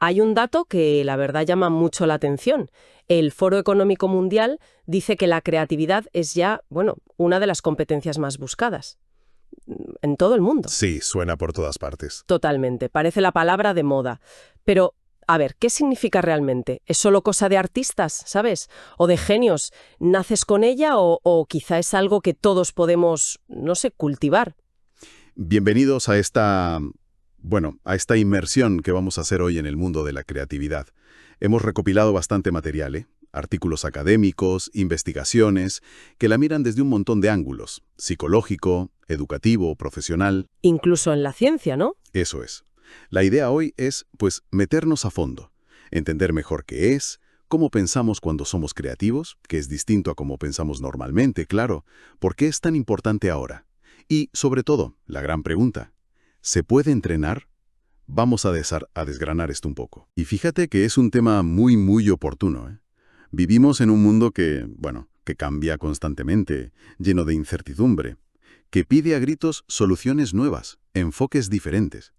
Hay un dato que la verdad llama mucho la atención. El Foro Económico Mundial dice que la creatividad es ya, bueno, una de las competencias más buscadas en todo el mundo. Sí, suena por todas partes. Totalmente, parece la palabra de moda. Pero, a ver, ¿qué significa realmente? ¿Es solo cosa de artistas, sabes? ¿O de genios? ¿Naces con ella o quizá es algo que todos podemos, no sé, cultivar? Bienvenidos a esta inmersión que vamos a hacer hoy en el mundo de la creatividad. Hemos recopilado bastante material, artículos académicos, investigaciones, que la miran desde un montón de ángulos, psicológico, educativo, profesional. Incluso en la ciencia, ¿no? Eso es. La idea hoy es, pues, meternos a fondo, entender mejor qué es, cómo pensamos cuando somos creativos, que es distinto a cómo pensamos normalmente, claro, por qué es tan importante ahora. Y, sobre todo, la gran pregunta, ¿se puede entrenar? Vamos a desgranar esto un poco. Y fíjate que es un tema muy, muy oportuno, ¿eh? Vivimos en un mundo que cambia constantemente, lleno de incertidumbre, que pide a gritos soluciones nuevas, enfoques diferentes.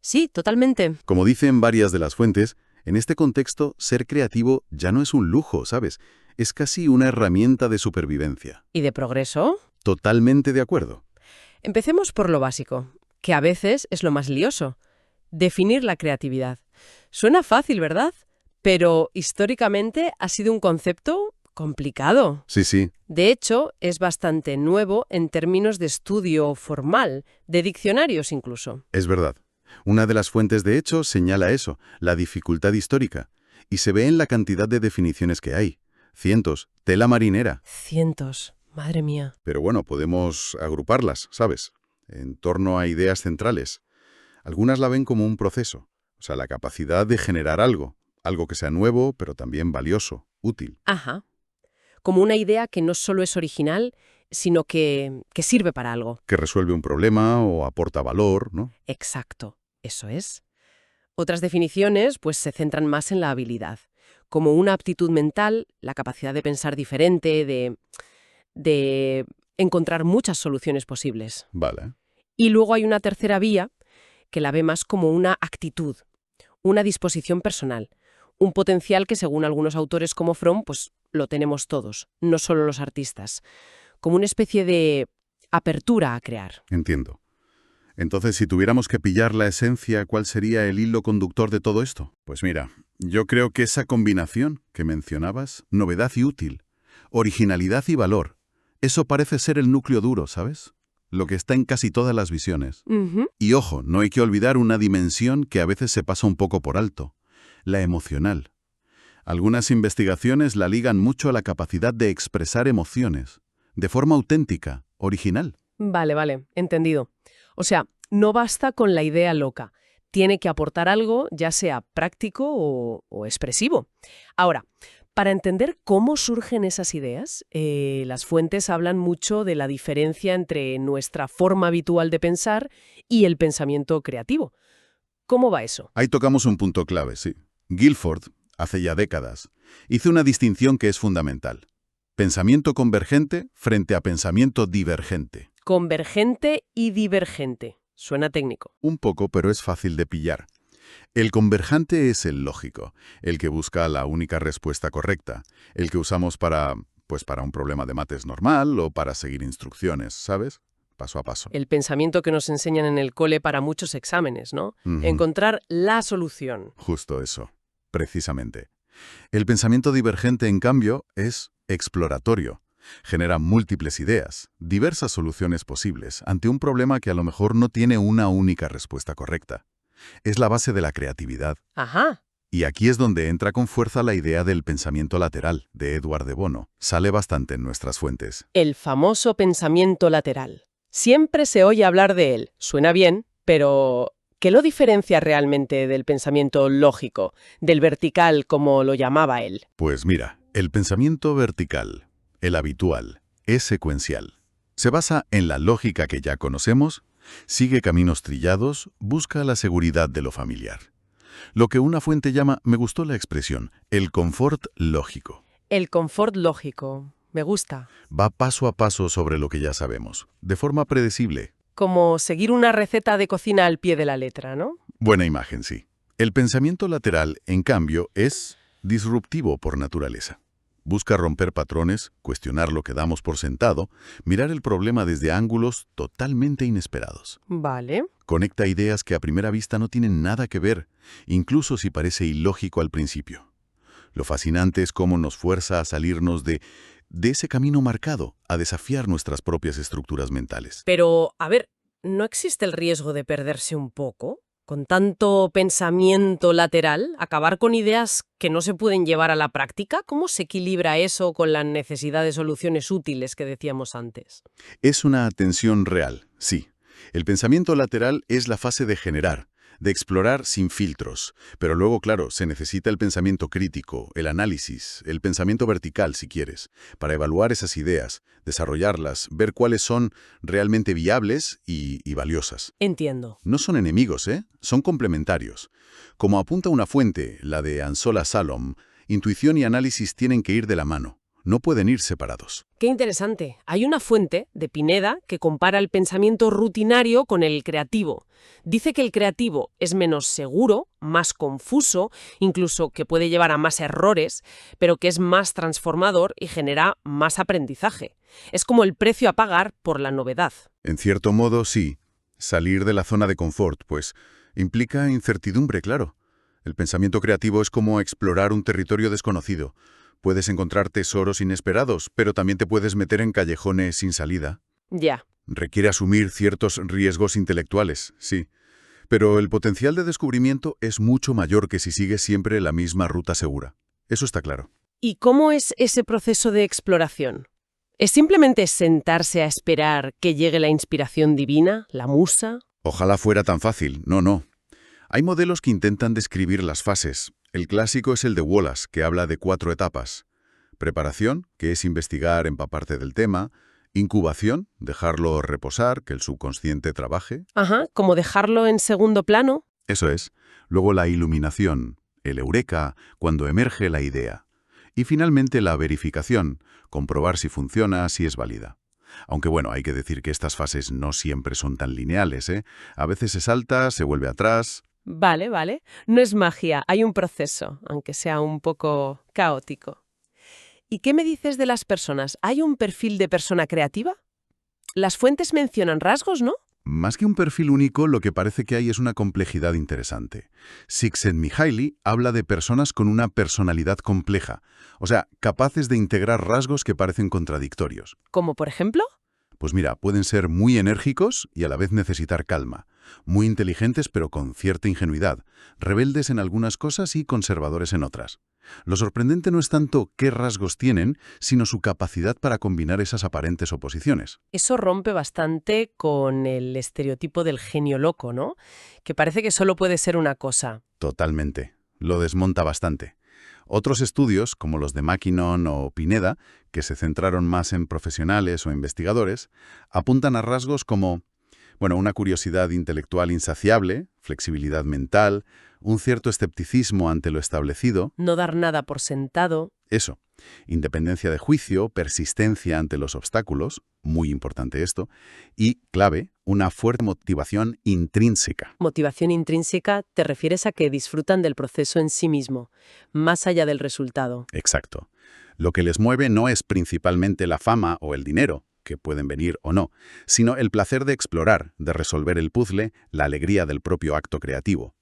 Sí, totalmente. Como dicen varias de las fuentes, en este contexto, ser creativo ya no es un lujo, ¿sabes? Es casi una herramienta de supervivencia. ¿Y de progreso? Totalmente de acuerdo. Empecemos por lo básico, que a veces es lo más lioso. Definir la creatividad. Suena fácil, ¿verdad? Pero históricamente ha sido un concepto complicado. Sí, sí. De hecho, es bastante nuevo en términos de estudio formal, de diccionarios incluso. Es verdad. Una de las fuentes, de hecho, señala eso, la dificultad histórica. Y se ve en la cantidad de definiciones que hay. Cientos, tela marinera. Cientos, madre mía. Pero bueno, podemos agruparlas, ¿sabes? En torno a ideas centrales. Algunas la ven como un proceso, o sea, la capacidad de generar algo que sea nuevo, pero también valioso, útil. Ajá. Como una idea que no solo es original, sino que sirve para algo. Que resuelve un problema o aporta valor, ¿no? Exacto, eso es. Otras definiciones, pues, se centran más en la habilidad, como una aptitud mental, la capacidad de pensar diferente, de encontrar muchas soluciones posibles. Vale. Y luego hay una tercera vía que la ve más como una actitud, una disposición personal, un potencial que según algunos autores como Fromm, pues lo tenemos todos, no solo los artistas, como una especie de apertura a crear. Entiendo. Entonces, si tuviéramos que pillar la esencia, ¿cuál sería el hilo conductor de todo esto? Pues mira, yo creo que esa combinación que mencionabas, novedad y útil, originalidad y valor, eso parece ser el núcleo duro, ¿sabes? Lo que está en casi todas las visiones. Y ojo, no hay que olvidar una dimensión que a veces se pasa un poco por alto, la emocional. Algunas investigaciones la ligan mucho a la capacidad de expresar emociones, de forma auténtica, original. Vale, entendido. O sea, no basta con la idea loca. Tiene que aportar algo, ya sea práctico o expresivo. Ahora, para entender cómo surgen esas ideas, las fuentes hablan mucho de la diferencia entre nuestra forma habitual de pensar y el pensamiento creativo. ¿Cómo va eso? Ahí tocamos un punto clave, sí. Guilford, hace ya décadas, hizo una distinción que es fundamental. Pensamiento convergente frente a pensamiento divergente. Convergente y divergente. Suena técnico. Un poco, pero es fácil de pillar. El convergente es el lógico, el que busca la única respuesta correcta, el que usamos para un problema de mates normal o para seguir instrucciones, ¿sabes? Paso a paso. El pensamiento que nos enseñan en el cole para muchos exámenes, ¿no? Encontrar la solución. Justo eso, precisamente. El pensamiento divergente, en cambio, es exploratorio. Genera múltiples ideas, diversas soluciones posibles, ante un problema que a lo mejor no tiene una única respuesta correcta. Es la base de la creatividad. Ajá. Y aquí es donde entra con fuerza la idea del pensamiento lateral, de Edward de Bono. Sale bastante en nuestras fuentes. El famoso pensamiento lateral. Siempre se oye hablar de él. Suena bien, pero ¿qué lo diferencia realmente del pensamiento lógico, del vertical, como lo llamaba él? Pues mira, el pensamiento vertical, el habitual, es secuencial. Se basa en la lógica que ya conocemos, sigue caminos trillados, busca la seguridad de lo familiar. Lo que una fuente llama, me gustó la expresión, el confort lógico. El confort lógico. Me gusta. Va paso a paso sobre lo que ya sabemos, de forma predecible. Como seguir una receta de cocina al pie de la letra, ¿no? Buena imagen, sí. El pensamiento lateral, en cambio, es disruptivo por naturaleza. Busca romper patrones, cuestionar lo que damos por sentado, mirar el problema desde ángulos totalmente inesperados. Vale. Conecta ideas que a primera vista no tienen nada que ver, incluso si parece ilógico al principio. Lo fascinante es cómo nos fuerza a salirnos de ese camino marcado, a desafiar nuestras propias estructuras mentales. Pero, a ver, ¿no existe el riesgo de perderse un poco? Con tanto pensamiento lateral, acabar con ideas que no se pueden llevar a la práctica, ¿cómo se equilibra eso con la necesidad de soluciones útiles que decíamos antes? Es una tensión real, sí. El pensamiento lateral es la fase de generar, de explorar sin filtros. Pero luego, claro, se necesita el pensamiento crítico, el análisis, el pensamiento vertical, si quieres, para evaluar esas ideas, desarrollarlas, ver cuáles son realmente viables y valiosas. Entiendo. No son enemigos, ¿eh? Son complementarios. Como apunta una fuente, la de Ansola Salom, intuición y análisis tienen que ir de la mano. No pueden ir separados. Qué interesante. Hay una fuente de Pineda que compara el pensamiento rutinario con el creativo. Dice que el creativo es menos seguro, más confuso, incluso que puede llevar a más errores, pero que es más transformador y genera más aprendizaje. Es como el precio a pagar por la novedad. En cierto modo, sí. Salir de la zona de confort, pues, implica incertidumbre, claro. El pensamiento creativo es como explorar un territorio desconocido. Puedes encontrar tesoros inesperados, pero también te puedes meter en callejones sin salida. Ya. Requiere asumir ciertos riesgos intelectuales, sí. Pero el potencial de descubrimiento es mucho mayor que si sigues siempre la misma ruta segura. Eso está claro. ¿Y cómo es ese proceso de exploración? ¿Es simplemente sentarse a esperar que llegue la inspiración divina, la musa? Ojalá fuera tan fácil. No, no. Hay modelos que intentan describir las fases. El clásico es el de Wallace, que habla de 4 etapas. Preparación, que es investigar, empaparte del tema. Incubación, dejarlo reposar, que el subconsciente trabaje. Ajá, como dejarlo en segundo plano. Eso es. Luego la iluminación, el eureka, cuando emerge la idea. Y finalmente la verificación, comprobar si funciona, si es válida. Aunque bueno, hay que decir que estas fases no siempre son tan lineales, ¿eh? A veces se salta, se vuelve atrás. Vale, vale. No es magia, hay un proceso, aunque sea un poco caótico. ¿Y qué me dices de las personas? ¿Hay un perfil de persona creativa? Las fuentes mencionan rasgos, ¿no? Más que un perfil único, lo que parece que hay es una complejidad interesante. Csikszentmihalyi habla de personas con una personalidad compleja, o sea, capaces de integrar rasgos que parecen contradictorios. ¿Como por ejemplo? Pues mira, pueden ser muy enérgicos y a la vez necesitar calma, muy inteligentes pero con cierta ingenuidad, rebeldes en algunas cosas y conservadores en otras. Lo sorprendente no es tanto qué rasgos tienen, sino su capacidad para combinar esas aparentes oposiciones. Eso rompe bastante con el estereotipo del genio loco, ¿no? Que parece que solo puede ser una cosa. Totalmente. Lo desmonta bastante. Otros estudios, como los de Mackinnon o Pineda, que se centraron más en profesionales o investigadores, apuntan a rasgos como, una curiosidad intelectual insaciable, flexibilidad mental, un cierto escepticismo ante lo establecido. No dar nada por sentado. Eso. Independencia de juicio, persistencia ante los obstáculos, muy importante esto, y, clave, una fuerte motivación intrínseca. Motivación intrínseca, te refieres a que disfrutan del proceso en sí mismo, más allá del resultado. Exacto. Lo que les mueve no es principalmente la fama o el dinero, que pueden venir o no, sino el placer de explorar, de resolver el puzzle, la alegría del propio acto creativo.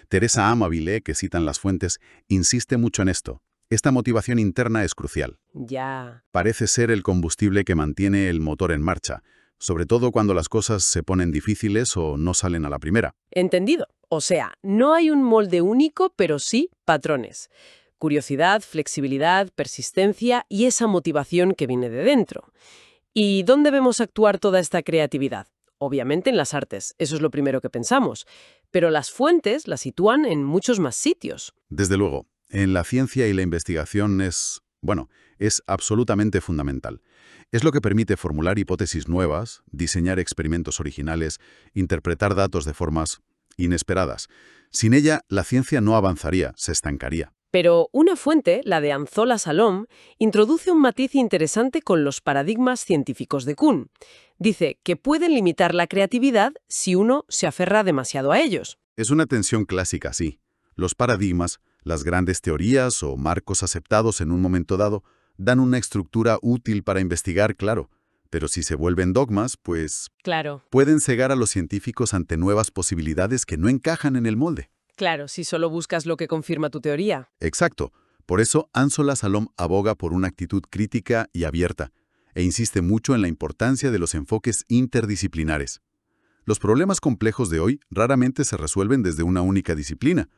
Teresa Amabile, que citan las fuentes, insiste mucho en esto. Esta motivación interna es crucial. Ya. Parece ser el combustible que mantiene el motor en marcha, sobre todo cuando las cosas se ponen difíciles o no salen a la primera. Entendido. O sea, no hay un molde único, pero sí patrones. Curiosidad, flexibilidad, persistencia y esa motivación que viene de dentro. ¿Y dónde vemos actuar toda esta creatividad? Obviamente en las artes, eso es lo primero que pensamos. Pero las fuentes la sitúan en muchos más sitios. Desde luego, en la ciencia y la investigación es absolutamente fundamental. Es lo que permite formular hipótesis nuevas, diseñar experimentos originales, interpretar datos de formas inesperadas. Sin ella, la ciencia no avanzaría, se estancaría. Pero una fuente, la de Anzola Salom, introduce un matiz interesante con los paradigmas científicos de Kuhn. Dice que pueden limitar la creatividad si uno se aferra demasiado a ellos. Es una tensión clásica, sí. Los paradigmas, las grandes teorías o marcos aceptados en un momento dado, dan una estructura útil para investigar, claro, pero si se vuelven dogmas, pues Claro, pueden cegar a los científicos ante nuevas posibilidades que no encajan en el molde. claro, si solo buscas lo que confirma tu teoría. Exacto. Por eso, Ansola Salom aboga por una actitud crítica y abierta, e insiste mucho en la importancia de los enfoques interdisciplinares. Los problemas complejos de hoy raramente se resuelven desde una única disciplina.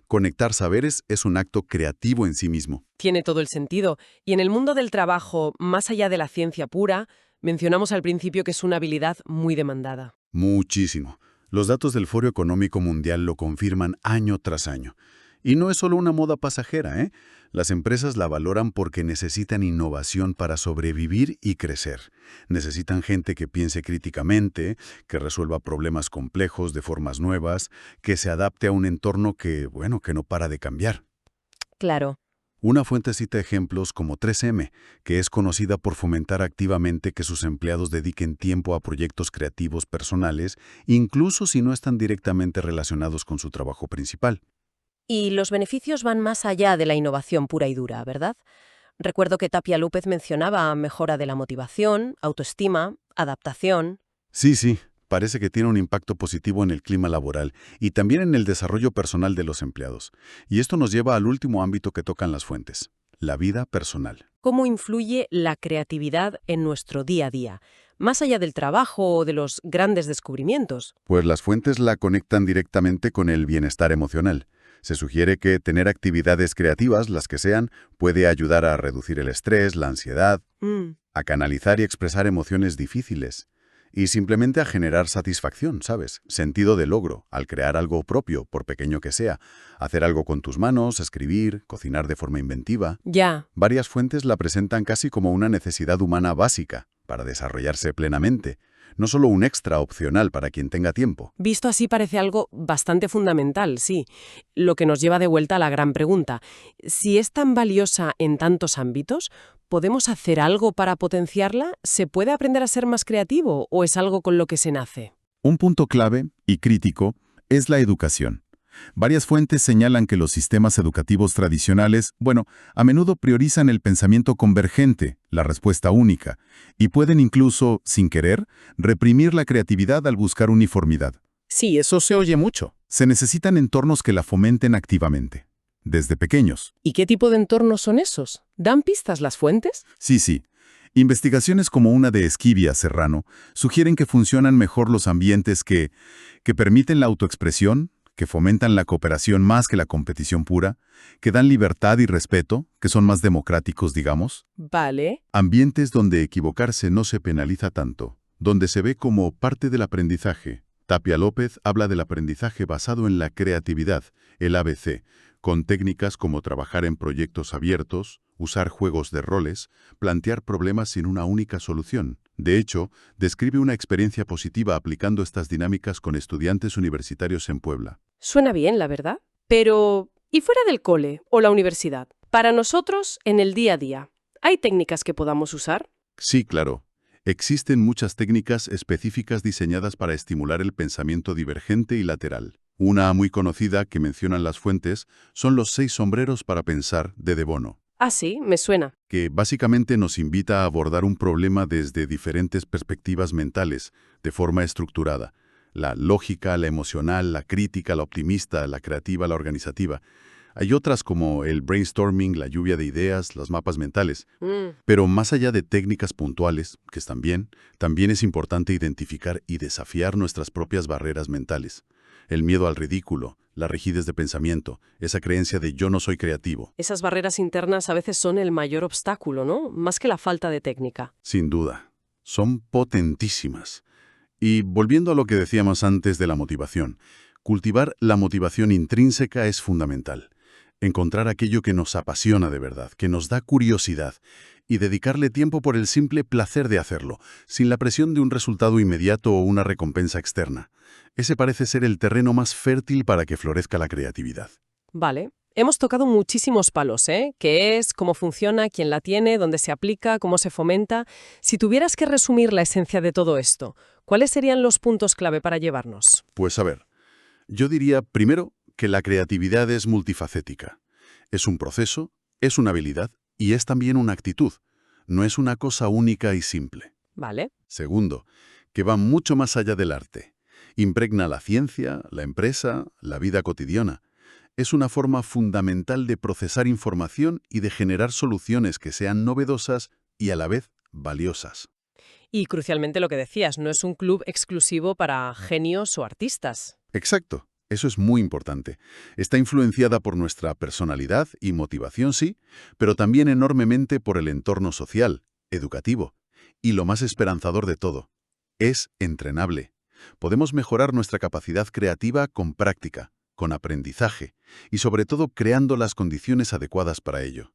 Conectar saberes es un acto creativo en sí mismo. Tiene todo el sentido. Y en el mundo del trabajo, más allá de la ciencia pura, mencionamos al principio que es una habilidad muy demandada. Muchísimo. Los datos del Foro Económico Mundial lo confirman año tras año. Y no es solo una moda pasajera, ¿eh? Las empresas la valoran porque necesitan innovación para sobrevivir y crecer. Necesitan gente que piense críticamente, que resuelva problemas complejos de formas nuevas, que se adapte a un entorno que no para de cambiar. Claro. Una fuente cita ejemplos como 3M, que es conocida por fomentar activamente que sus empleados dediquen tiempo a proyectos creativos personales, incluso si no están directamente relacionados con su trabajo principal. Y los beneficios van más allá de la innovación pura y dura, ¿verdad? Recuerdo que Tapia López mencionaba mejora de la motivación, autoestima, adaptación. Sí, parece que tiene un impacto positivo en el clima laboral y también en el desarrollo personal de los empleados. Y esto nos lleva al último ámbito que tocan las fuentes, la vida personal. ¿Cómo influye la creatividad en nuestro día a día, más allá del trabajo o de los grandes descubrimientos? Pues las fuentes la conectan directamente con el bienestar emocional. Se sugiere que tener actividades creativas, las que sean, puede ayudar a reducir el estrés, la ansiedad, a canalizar y expresar emociones difíciles. Y simplemente a generar satisfacción, ¿sabes? Sentido de logro, al crear algo propio, por pequeño que sea. Hacer algo con tus manos, escribir, cocinar de forma inventiva. Ya. Varias fuentes la presentan casi como una necesidad humana básica para desarrollarse plenamente, no solo un extra opcional para quien tenga tiempo. Visto así parece algo bastante fundamental, sí. Lo que nos lleva de vuelta a la gran pregunta. Si es tan valiosa en tantos ámbitos, ¿podemos hacer algo para potenciarla? ¿Se puede aprender a ser más creativo o es algo con lo que se nace? Un punto clave y crítico es la educación. Varias fuentes señalan que los sistemas educativos tradicionales, a menudo priorizan el pensamiento convergente, la respuesta única, y pueden incluso, sin querer, reprimir la creatividad al buscar uniformidad. Sí, eso se oye mucho. Se necesitan entornos que la fomenten activamente, desde pequeños. ¿Y qué tipo de entornos son esos? ¿Dan pistas las fuentes? Sí. Investigaciones como una de Esquivia Serrano sugieren que funcionan mejor los ambientes que permiten la autoexpresión, que fomentan la cooperación más que la competición pura, que dan libertad y respeto, que son más democráticos, digamos. Vale. Ambientes donde equivocarse no se penaliza tanto, donde se ve como parte del aprendizaje. Tapia López habla del aprendizaje basado en la creatividad, el ABC, con técnicas como trabajar en proyectos abiertos, usar juegos de roles, plantear problemas sin una única solución. De hecho, describe una experiencia positiva aplicando estas dinámicas con estudiantes universitarios en Puebla. Suena bien, la verdad. Pero, ¿y fuera del cole o la universidad? Para nosotros, en el día a día, ¿hay técnicas que podamos usar? Sí, claro. Existen muchas técnicas específicas diseñadas para estimular el pensamiento divergente y lateral. Una muy conocida que mencionan las fuentes son los 6 sombreros para pensar de De Bono, Ah, sí, me suena. que básicamente nos invita a abordar un problema desde diferentes perspectivas mentales, de forma estructurada. La lógica, la emocional, la crítica, la optimista, la creativa, la organizativa. Hay otras como el brainstorming, la lluvia de ideas, los mapas mentales. Pero más allá de técnicas puntuales, que están bien, también es importante identificar y desafiar nuestras propias barreras mentales. El miedo al ridículo, la rigidez de pensamiento, esa creencia de yo no soy creativo. Esas barreras internas a veces son el mayor obstáculo, ¿no? Más que la falta de técnica. Sin duda, son potentísimas. Y volviendo a lo que decíamos antes de la motivación, cultivar la motivación intrínseca es fundamental. Encontrar aquello que nos apasiona de verdad, que nos da curiosidad, y dedicarle tiempo por el simple placer de hacerlo, sin la presión de un resultado inmediato o una recompensa externa. Ese parece ser el terreno más fértil para que florezca la creatividad. Vale. Hemos tocado muchísimos palos, ¿eh? ¿Qué es? ¿Cómo funciona? ¿Quién la tiene? ¿Dónde se aplica? ¿Cómo se fomenta? Si tuvieras que resumir la esencia de todo esto, ¿cuáles serían los puntos clave para llevarnos? Pues a ver, yo diría primero que la creatividad es multifacética. Es un proceso, es una habilidad y es también una actitud. No es una cosa única y simple. Vale. Segundo, que va mucho más allá del arte. Impregna la ciencia, la empresa, la vida cotidiana. Es una forma fundamental de procesar información y de generar soluciones que sean novedosas y a la vez valiosas. Y crucialmente lo que decías, no es un club exclusivo para genios o artistas. Exacto, eso es muy importante. Está influenciada por nuestra personalidad y motivación, sí, pero también enormemente por el entorno social, educativo. Y lo más esperanzador de todo, es entrenable. Podemos mejorar nuestra capacidad creativa con práctica, con aprendizaje y sobre todo creando las condiciones adecuadas para ello.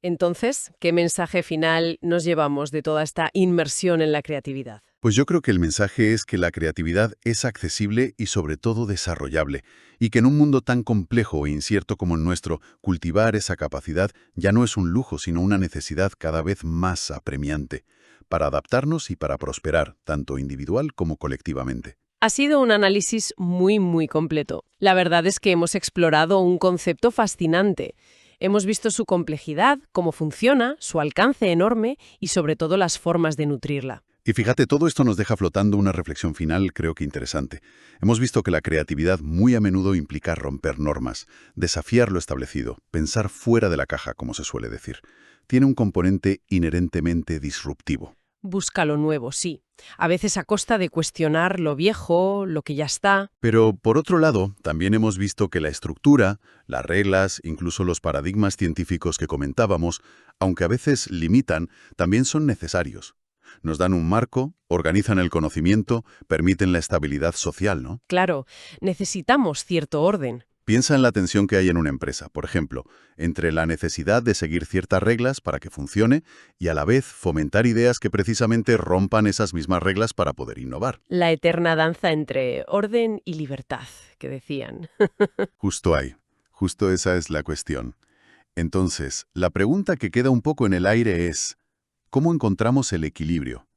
Entonces, ¿qué mensaje final nos llevamos de toda esta inmersión en la creatividad? Pues yo creo que el mensaje es que la creatividad es accesible y sobre todo desarrollable, y que en un mundo tan complejo e incierto como el nuestro, cultivar esa capacidad ya no es un lujo, sino una necesidad cada vez más apremiante, para adaptarnos y para prosperar, tanto individual como colectivamente. Ha sido un análisis muy completo. La verdad es que hemos explorado un concepto fascinante. Hemos visto su complejidad, cómo funciona, su alcance enorme y sobre todo las formas de nutrirla. Y fíjate, todo esto nos deja flotando una reflexión final, creo que interesante. Hemos visto que la creatividad muy a menudo implica romper normas, desafiar lo establecido, pensar fuera de la caja, como se suele decir. Tiene un componente inherentemente disruptivo. Busca lo nuevo, sí. A veces a costa de cuestionar lo viejo, lo que ya está. Pero, por otro lado, también hemos visto que la estructura, las reglas, incluso los paradigmas científicos que comentábamos, aunque a veces limitan, también son necesarios. Nos dan un marco, organizan el conocimiento, permiten la estabilidad social, ¿no? Claro, necesitamos cierto orden. Piensa en la tensión que hay en una empresa, por ejemplo, entre la necesidad de seguir ciertas reglas para que funcione y a la vez fomentar ideas que precisamente rompan esas mismas reglas para poder innovar. La eterna danza entre orden y libertad, que decían. Justo ahí, justo esa es la cuestión. Entonces, la pregunta que queda un poco en el aire es, ¿cómo encontramos el equilibrio?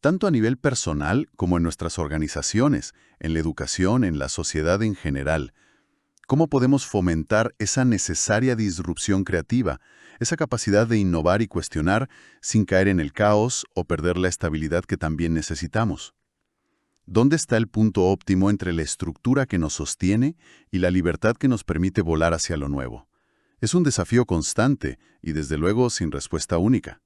Tanto a nivel personal como en nuestras organizaciones, en la educación, en la sociedad en general. ¿Cómo podemos fomentar esa necesaria disrupción creativa, esa capacidad de innovar y cuestionar sin caer en el caos o perder la estabilidad que también necesitamos? ¿Dónde está el punto óptimo entre la estructura que nos sostiene y la libertad que nos permite volar hacia lo nuevo? Es un desafío constante y desde luego sin respuesta única.